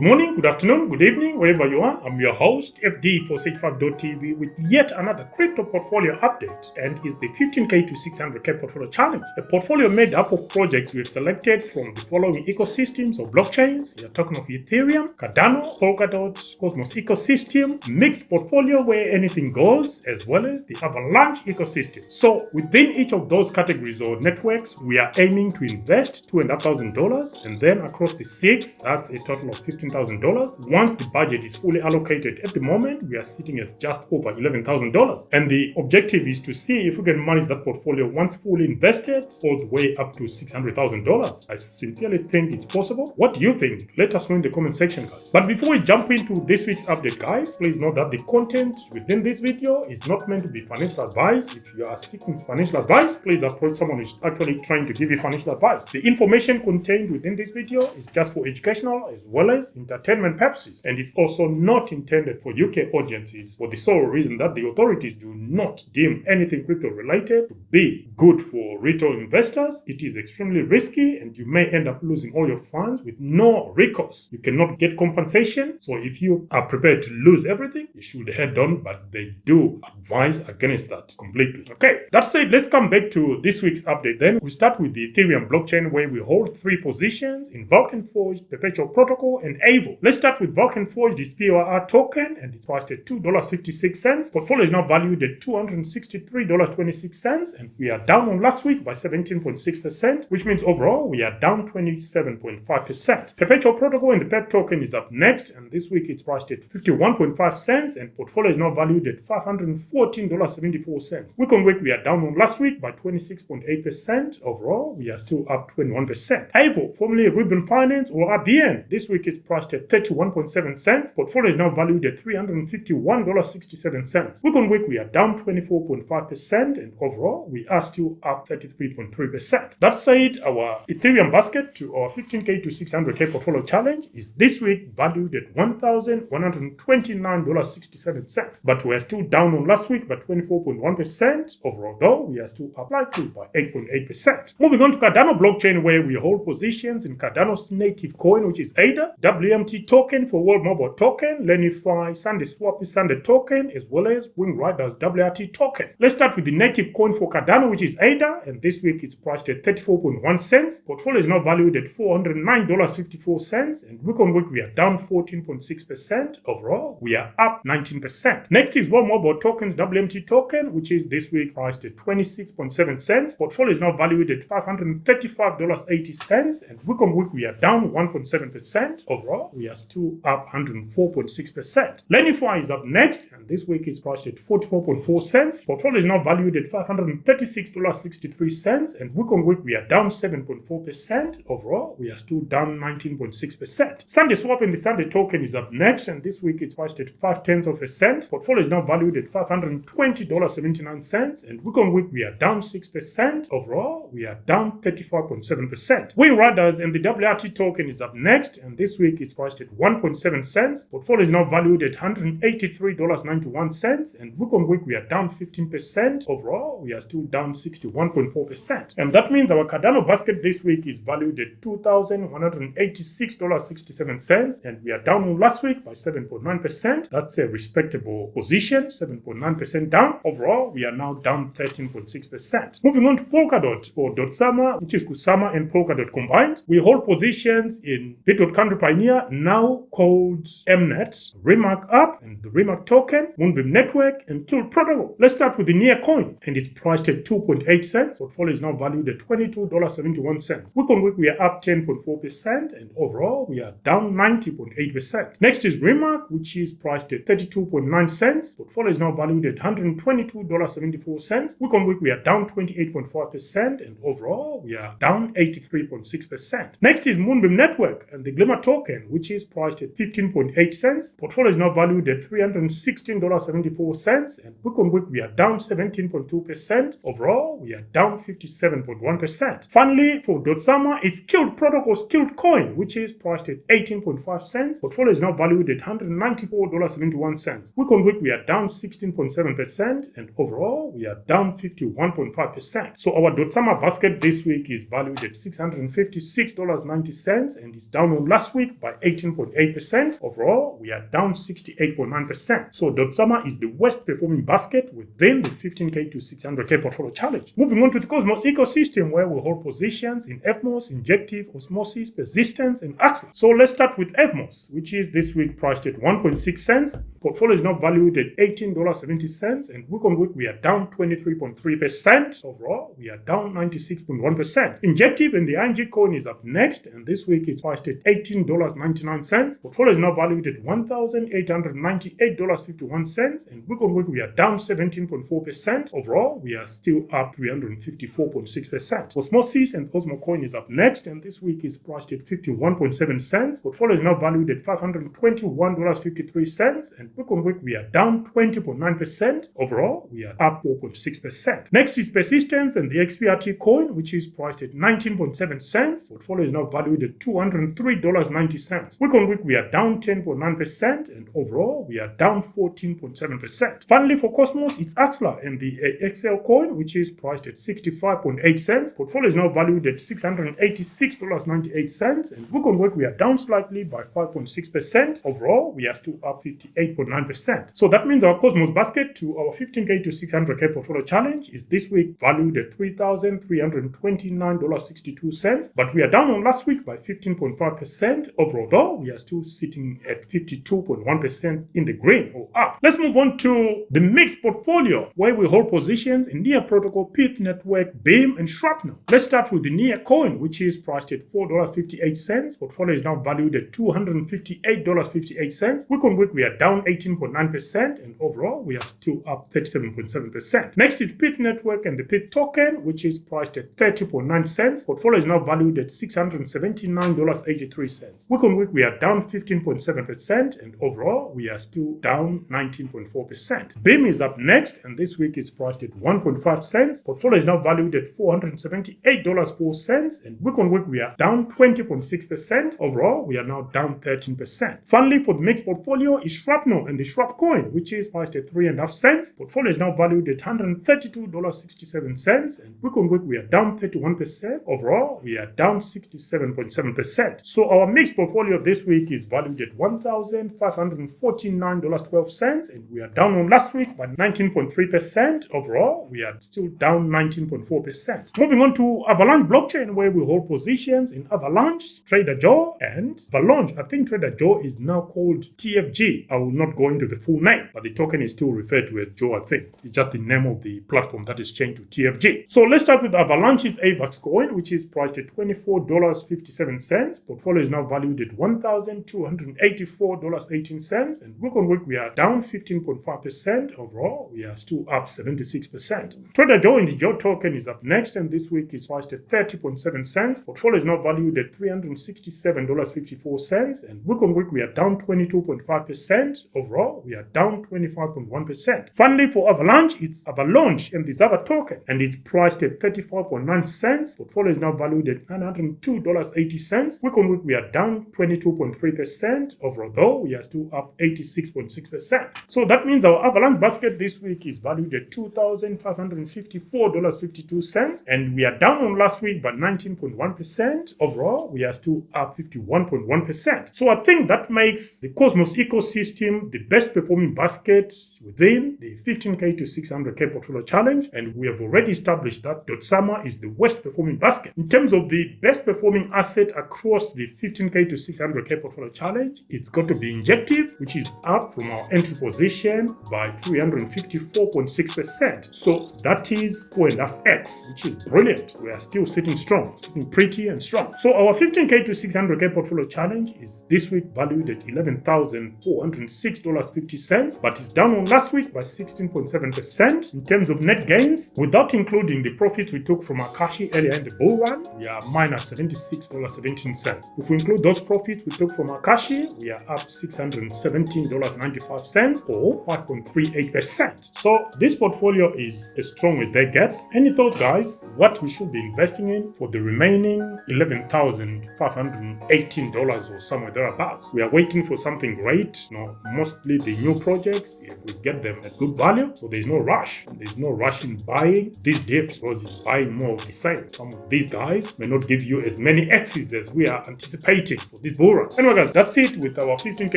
Good morning, good afternoon, good evening, wherever you are. I'm your host, FD465.tv, with yet another crypto portfolio update, and is the 15K to 600K portfolio challenge. A portfolio made up of projects we've selected from the following ecosystems or blockchains. We are talking of Ethereum, Cardano, Polkadot, Cosmos ecosystem, mixed portfolio where anything goes, as well as the Avalaunch ecosystem. So within each of those categories or networks, we are aiming to invest $2,500, and then across the six, that's a total of $15,000. Once the budget is fully allocated, at the moment we are sitting at just over $11,000, and the objective is to see if we can manage that portfolio once fully invested all the way up to $600,000. I sincerely think it's possible. What do you think? Let us know in the comment section, guys. But before we jump into this week's update, guys, please note that the content within this video is not meant to be financial advice. If you are seeking financial advice, please approach someone who's actually trying to give you financial advice. The information contained within this video is just for educational as well as entertainment purposes, and is also not intended for UK audiences for the sole reason that the authorities do not deem anything crypto related to be good for retail investors. It is extremely risky and you may end up losing all your funds with no recourse. You cannot get compensation, so if you are prepared to lose everything, you should head on, but they do advise against that completely. Okay, that said, let's come back to this week's update then. We start with the Ethereum blockchain, where we hold 3 positions in VulcanForged, PerpetualProtocol, and AEVO. Let's start with VulcanForged, this POR token, and it's priced at $2.56. Portfolio is now valued at $263.26, and we are down on last week by 17.6%, which means overall we are down 27.5%. PerpetualProtocol and the PEP token is up next, and this week it's priced at 51.5 cents, and portfolio is now valued at $514.74. Week on week we are down on last week by 26.8%. Overall we are still up 21%. AEVO, formerly Ribbon Finance or RBN, this week it's priced at 31.7 cents. Portfolio is now valued at $351.67. Week on week we are down 24.5%, and overall we are still up 33.3%. That said, our Ethereum basket to our 15K to 600K portfolio challenge is this week valued at $1,129.67, but we are still down on last week by 24.1%. Overall though, we are still up slightly by 8.8%. Moving on to Cardano blockchain, where we hold positions in Cardano's native coin, which is ADA, WMT token for World Mobile token, Lenify, SundaeSwap Sunday token, as well as Wing Riders WRT token. Let's start with the native coin for Cardano, which is ADA, and this week it's priced at 34.1 cents. Portfolio is now valued at $409.54, and week on week we are down 14.6%. Overall, we are up 19%. Next is World Mobile tokens WMT token, which is this week priced at 26.7 cents. Portfolio is now valued at $535.80, and week on week we are down 1.7%. Overall, we are still up 104.6%. Lenify is up next, and this week is priced at 44.4 cents. Portfolio is now valued at $536.63, and week on week we are down 7.4%. Overall, we are still down 19.6%. SundaeSwap and the Sunday token is up next, and this week it's priced at 0.5 cents. Portfolio is now valued at $520.79, and week on week we are down 6%. Overall, we are down 35.7%. Wing Riders and the WRT token is up next, and this week it's priced at 1.7 cents. Portfolio is now valued at $183.91, and week on week we are down 15%. Overall, we are still down 61.4%. And that means our Cardano basket this week is valued at $2,186.67, and we are down on last week by 7.9%. That's a respectable position, 7.9% down. Overall, we are now down 13.6%. Moving on to Polkadot or Dotsama, which is Kusama and Polkadot combined. We hold positions in Bitcoin Country Pioneer, now called Mnet, RMRK.app and the RMRK token, Moonbeam Network, and InjectiveProtocol. Let's start with the NEAR coin, and it's priced at 2.8 cents. Portfolio is now valued at $22.71. Week on week we are up 10.4%, and overall we are down 90.8%. Next is RMRK, which is priced at 32.9 cents. Portfolio is now valued at $122.74. Week on week we are down 28.5%, and overall we are down 83.6%. Next is Moonbeam Network and the Glimmer token, which is priced at 15.8 cents. Portfolio is now valued at $316.74, and week on week we are down 17.2%. Overall, we are down 57.1%. Finally, for Dotsama, it's InjectiveProtocol Skilled coin, which is priced at 18.5 cents. Portfolio is now valued at $194.71. Week on week we are down 16.7%, and overall we are down 51.5%. So our Dotsama basket this week is valued at $656.90, and is down on last week by by 18.8%. Overall, we are down 68.9%. So Dotsama is the worst performing basket within the 15K to 600K portfolio challenge. Moving on to the Cosmos ecosystem, where we hold positions in EVMOS, Injective, Osmosis, Persistence, and Axelar. So let's start with EVMOS, which is this week priced at 1.6 cents. Portfolio is now valued at $18.70, and week on week we are down 23.3%. Overall, we are down 96.1%. Injective and the ING coin is up next, and this week it's priced at $18.99. Portfolio is now valued at $1,898.51, and week on week we are down 17.4%. Overall, we are still up 354.6%. Osmosis and Osmo coin is up next, and this week is priced at 51.7 cents. Portfolio is now valued at $521.53, and week on week we are down 20.9%. Overall, we are up 4.6%. Next is Persistence and the XPRT coin, which is priced at 19.7 cents. Portfolio is now valued at $203.90. Week on week we are down 10.9%, and overall we are down 14.7%. Finally, for Cosmos, it's Axelar and the XL coin, which is priced at 65.8 cents. Portfolio is now valued at $686.98, and week on week we are down slightly by 5.6%. Overall, we are still up 58.9%. So that means our Cosmos basket to our 15K to 600K portfolio challenge is this week valued at $3,329.62, but we are down on last week by 15.5%. Overall, though, we are still sitting at 52.1% in the green or up. Let's move on to the mixed portfolio, where we hold positions in NEARProtocol, Pythnetwork, Beam, and Shrapnel. Let's start with the NEAR coin, which is priced at $4.58. Portfolio is now valued at $258.58. Week on week, we are down 18.9%, and overall, we are still up 37.7%. Next is Pythnetwork and the Pyth token, which is priced at 30.9 cents. Portfolio is now valued at $679.83. Week on week, we are down 15.7%, and overall, we are still down 19.4%. Beam is up next, and this week is priced at 1.5 cents. Portfolio is now valued at $478.04, and week on week, we are down 20.6%. Overall, we are now down 13%. Finally, for the mixed portfolio is Shrapnel and the Shrap coin, which is priced at 3.5 cents. Portfolio is now valued at $132.67, and week on week, we are down 31%. Overall, we are down 67.7%. So our mixed portfolio this week is valued at $1,549.12, and we are down on last week by 19.3%. Overall, we are still down 19.4%. Moving on to Avalaunch blockchain, where we hold positions in Avalaunch, Traderjoexyz, and Avalaunch. I think Traderjoexyz is now called TFG. I will not go into the full name, but the token is still referred to as Joe, I think. It's just the name of the platform that is changed to TFG. So let's start with Avalaunch's AVAX coin, which is priced at $24.57. Portfolio is now valued at $1,284.18, and week on week we are down 15.5%. Overall, we are still up 76%. Traderjoexyz and the Joe token is up next, and this week is priced at 30.7 cents. Portfolio is now valued at $367.54, and week on week we are down 22.5%. Overall, we are down 25.1%. Finally, for Avalaunch, it's Avalaunch and the Zava token, and it's priced at 34.9 cents. Portfolio is now valued at $902.80. Week on week, we are down 22.3%. Overall, though, we are still up 86.6%. So that means our Avalaunch basket this week is valued at $2,554.52, and we are down on last week by 19.1%. Overall, we are still up 51.1%. So I think that makes the Cosmos ecosystem the best performing basket within the 15K to 600K portfolio challenge, and we have already established that Dotsama is the worst performing basket. In terms of the best performing asset across the 15K to 600K portfolio challenge, it's got to be Injective, which is up from our entry position by 354.6%. So that is 4.5x, which is brilliant. We are still sitting strong, sitting pretty and strong. So our 15K to 600K portfolio challenge is this week valued at $11,406.50, but it's down on last week by 16.7%. In terms of net gains, without including the profit we took from Akashi earlier in the bull run, we are minus $76.17. If we include those profits we took from Akashi, we are up $617.95 or 5.38%. So this portfolio is as strong as they get. Any thoughts, guys, what we should be investing in for the remaining $11,518 or somewhere thereabouts? We are waiting for something great. Mostly the new projects, if we get them at good value, so there's no rush. There's no rush in buying these dips because it's buying more of the same. Some of these guys may not give you as many X's as we are anticipating for this bull run. Anyway guys, that's it with our 15k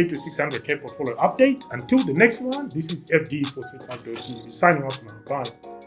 to 600k portfolio update. Until the next one, this is FD for SafeHub.tv signing off now. Bye.